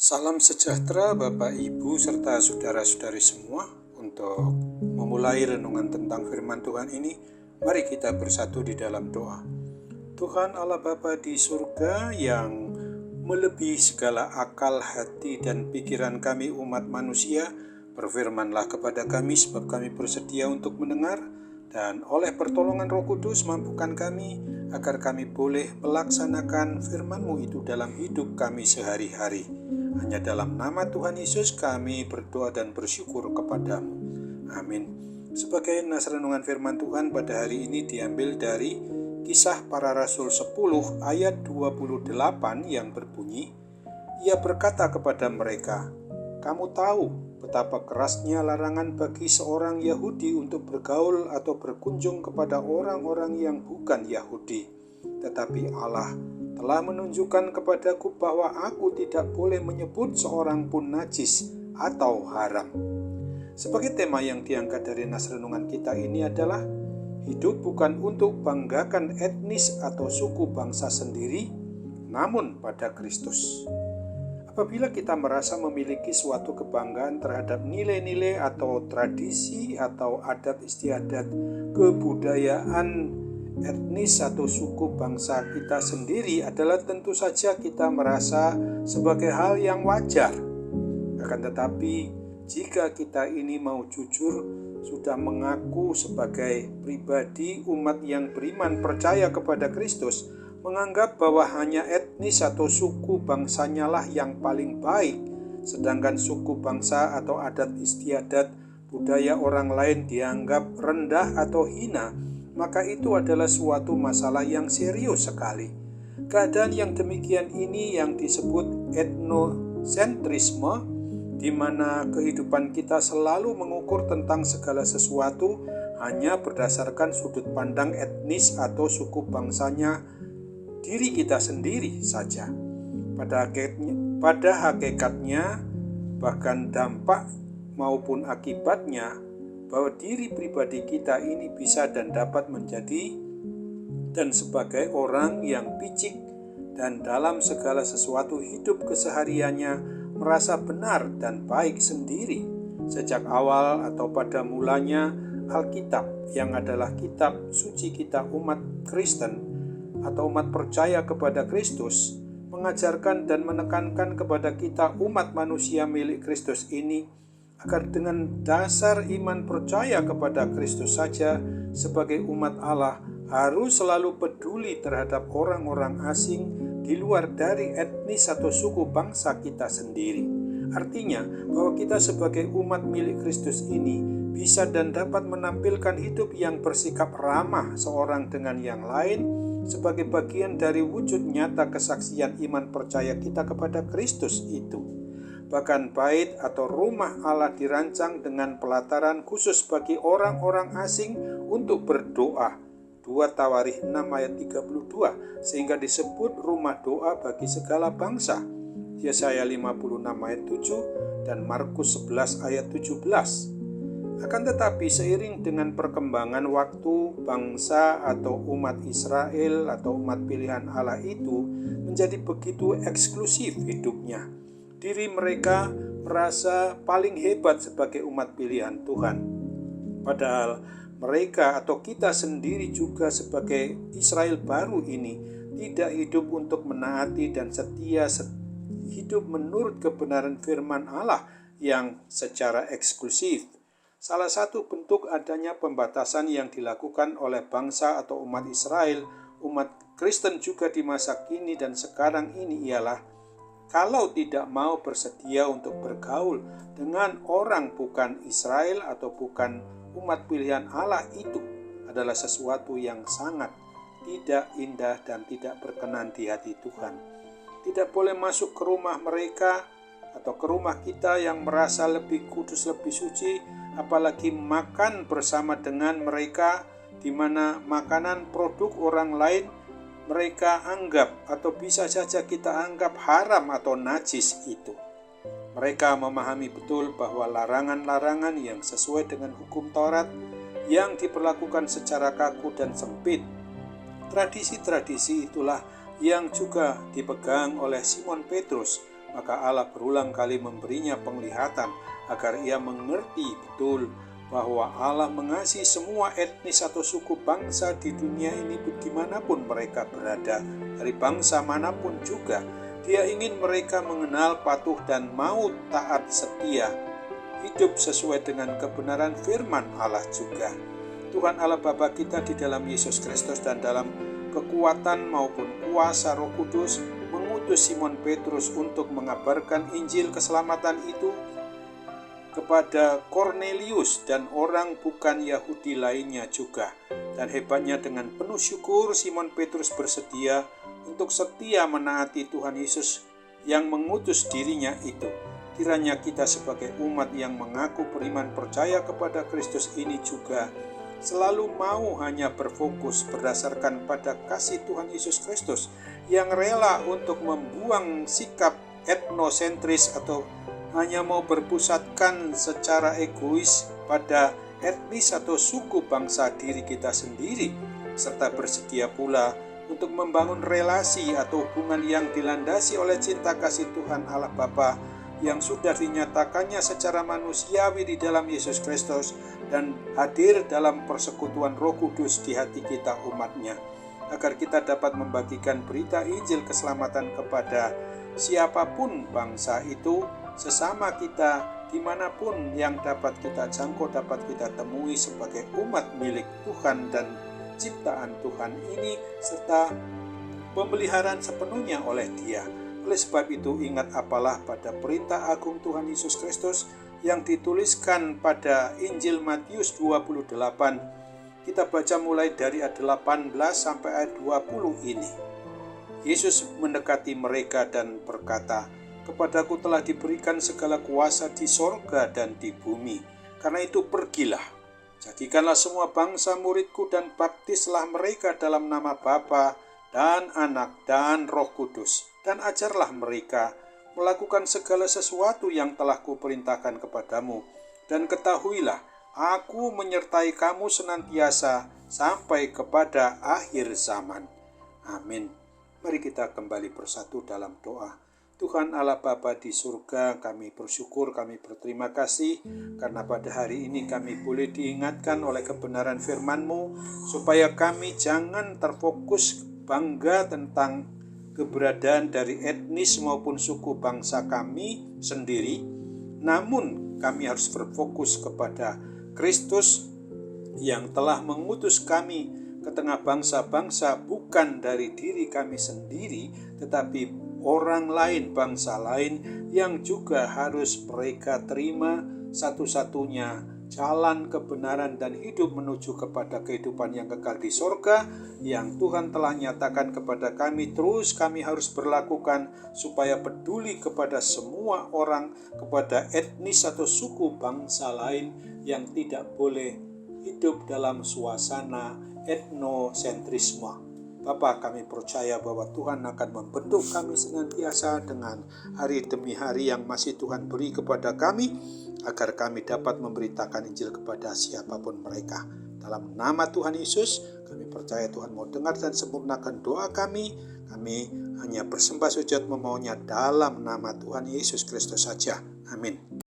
Salam sejahtera Bapak, Ibu, serta saudara-saudari semua. Untuk memulai renungan tentang firman Tuhan ini, mari kita bersatu di dalam doa. Tuhan Allah Bapa di surga yang melebihi segala akal, hati, dan pikiran kami umat manusia, berfirmanlah kepada kami sebab kami bersedia untuk mendengar, dan oleh pertolongan Roh Kudus mampukan kami agar kami boleh melaksanakan firman-Mu itu dalam hidup kami sehari-hari. Hanya dalam nama Tuhan Yesus kami berdoa dan bersyukur kepadamu. Amin. Sebagai nas renungan firman Tuhan pada hari ini diambil dari Kisah Para Rasul 10 ayat 28 yang berbunyi, Ia berkata kepada mereka, "Kamu tahu betapa kerasnya larangan bagi seorang Yahudi untuk bergaul atau berkunjung kepada orang-orang yang bukan Yahudi. Tetapi Allah telah menunjukkan kepadaku bahwa aku tidak boleh menyebut seorang pun najis atau haram." Sebagai tema yang diangkat dari nas renungan kita ini adalah hidup bukan untuk banggakan etnis atau suku bangsa sendiri, namun pada Kristus. Apabila kita merasa memiliki suatu kebanggaan terhadap nilai-nilai atau tradisi atau adat istiadat kebudayaan etnis atau suku bangsa kita sendiri, adalah tentu saja kita merasa sebagai hal yang wajar. Akan tetapi, jika kita ini mau jujur, sudah mengaku sebagai pribadi umat yang beriman percaya kepada Kristus, menganggap bahwa hanya etnis atau suku bangsanya lah yang paling baik, sedangkan suku bangsa atau adat istiadat budaya orang lain dianggap rendah atau hina, maka itu adalah suatu masalah yang serius sekali. Keadaan yang demikian ini yang disebut etnosentrisme, di mana kehidupan kita selalu mengukur tentang segala sesuatu hanya berdasarkan sudut pandang etnis atau suku bangsanya diri kita sendiri saja. Pada hakikatnya, bahkan dampak maupun akibatnya, bahwa diri pribadi kita ini bisa dan dapat menjadi dan sebagai orang yang picik dan dalam segala sesuatu hidup kesehariannya merasa benar dan baik sendiri. Sejak awal atau pada mulanya, Alkitab yang adalah kitab suci kita umat Kristen atau umat percaya kepada Kristus mengajarkan dan menekankan kepada kita umat manusia milik Kristus ini agar dengan dasar iman percaya kepada Kristus saja sebagai umat Allah harus selalu peduli terhadap orang-orang asing di luar dari etnis atau suku bangsa kita sendiri. Artinya bahwa kita sebagai umat milik Kristus ini bisa dan dapat menampilkan hidup yang bersikap ramah seorang dengan yang lain sebagai bagian dari wujud nyata kesaksian iman percaya kita kepada Kristus itu. Bahkan bait atau rumah Allah dirancang dengan pelataran khusus bagi orang-orang asing untuk berdoa. 2 Tawarikh 6 ayat 32, sehingga disebut rumah doa bagi segala bangsa. Yesaya 56 ayat 7 dan Markus 11 ayat 17. Akan tetapi seiring dengan perkembangan waktu, bangsa atau umat Israel atau umat pilihan Allah itu menjadi begitu eksklusif hidupnya. Diri mereka merasa paling hebat sebagai umat pilihan Tuhan. Padahal mereka atau kita sendiri juga sebagai Israel baru ini tidak hidup untuk menaati dan setia hidup menurut kebenaran firman Allah yang secara eksklusif. Salah satu bentuk adanya pembatasan yang dilakukan oleh bangsa atau umat Israel, umat Kristen juga di masa kini dan sekarang ini ialah kalau tidak mau bersedia untuk bergaul dengan orang bukan Israel atau bukan umat pilihan Allah, itu adalah sesuatu yang sangat tidak indah dan tidak berkenan di hati Tuhan. Tidak boleh masuk ke rumah mereka atau ke rumah kita yang merasa lebih kudus, lebih suci, apalagi makan bersama dengan mereka di mana makanan produk orang lain mereka anggap atau bisa saja kita anggap haram atau najis itu. Mereka memahami betul bahwa larangan-larangan yang sesuai dengan hukum Taurat yang diperlakukan secara kaku dan sempit. Tradisi-tradisi itulah yang juga dipegang oleh Simon Petrus maka Allah berulang kali memberinya penglihatan agar ia mengerti betul bahwa Allah mengasihi semua etnis atau suku bangsa di dunia ini bagaimanapun mereka berada, dari bangsa manapun juga. Dia ingin mereka mengenal, patuh, dan mau taat setia, hidup sesuai dengan kebenaran firman Allah juga. Tuhan Allah Bapa kita di dalam Yesus Kristus dan dalam kekuatan maupun kuasa Roh Kudus mengutus Simon Petrus untuk mengabarkan Injil keselamatan itu kepada Kornelius dan orang bukan Yahudi lainnya juga. Dan hebatnya, dengan penuh syukur Simon Petrus bersedia untuk setia menaati Tuhan Yesus yang mengutus dirinya itu. Kiranya kita sebagai umat yang mengaku beriman percaya kepada Kristus ini juga selalu mau hanya berfokus berdasarkan pada kasih Tuhan Yesus Kristus yang rela untuk membuang sikap etnosentris atau hanya mau berpusatkan secara egois pada etnis atau suku bangsa diri kita sendiri, serta bersedia pula untuk membangun relasi atau hubungan yang dilandasi oleh cinta kasih Tuhan Allah Bapa yang sudah dinyatakannya secara manusiawi di dalam Yesus Kristus dan hadir dalam persekutuan Roh Kudus di hati kita umatnya, agar kita dapat membagikan berita Injil keselamatan kepada siapapun bangsa itu, sesama kita dimanapun yang dapat kita jangkau, dapat kita temui sebagai umat milik Tuhan dan ciptaan Tuhan ini, serta pemeliharaan sepenuhnya oleh Dia. Oleh sebab itu, ingat apalah pada perintah agung Tuhan Yesus Kristus yang dituliskan pada Injil Matius 28. Kita baca mulai dari ayat 18 sampai ayat 20 ini. Yesus mendekati mereka dan berkata, "Kepadaku telah diberikan segala kuasa di sorga dan di bumi. Karena itu pergilah, jadikanlah semua bangsa muridku dan baptislah mereka dalam nama Bapa dan Anak dan Roh Kudus. Dan ajarlah mereka melakukan segala sesuatu yang telah kuperintahkan kepadamu. Dan ketahuilah, aku menyertai kamu senantiasa sampai kepada akhir zaman." Amin. Mari kita kembali bersatu dalam doa. Tuhan Allah Bapa di surga, kami bersyukur, kami berterima kasih karena pada hari ini kami boleh diingatkan oleh kebenaran firman-Mu supaya kami jangan terfokus bangga tentang keberadaan dari etnis maupun suku bangsa kami sendiri, namun kami harus berfokus kepada Kristus yang telah mengutus kami ke tengah bangsa-bangsa, bukan dari diri kami sendiri, tetapi orang lain, bangsa lain yang juga harus mereka terima satu-satunya jalan kebenaran dan hidup menuju kepada kehidupan yang kekal di sorga yang Tuhan telah nyatakan kepada kami. Terus kami harus berlakukan supaya peduli kepada semua orang, kepada etnis atau suku bangsa lain yang tidak boleh hidup dalam suasana etnosentrisme. Bapa, kami percaya bahwa Tuhan akan membentuk kami senantiasa dengan hari demi hari yang masih Tuhan beri kepada kami, agar kami dapat memberitakan Injil kepada siapapun mereka. Dalam nama Tuhan Yesus, kami percaya Tuhan mau dengar dan sempurnakan doa kami. Kami hanya bersembah sujud memohonnya dalam nama Tuhan Yesus Kristus saja. Amin.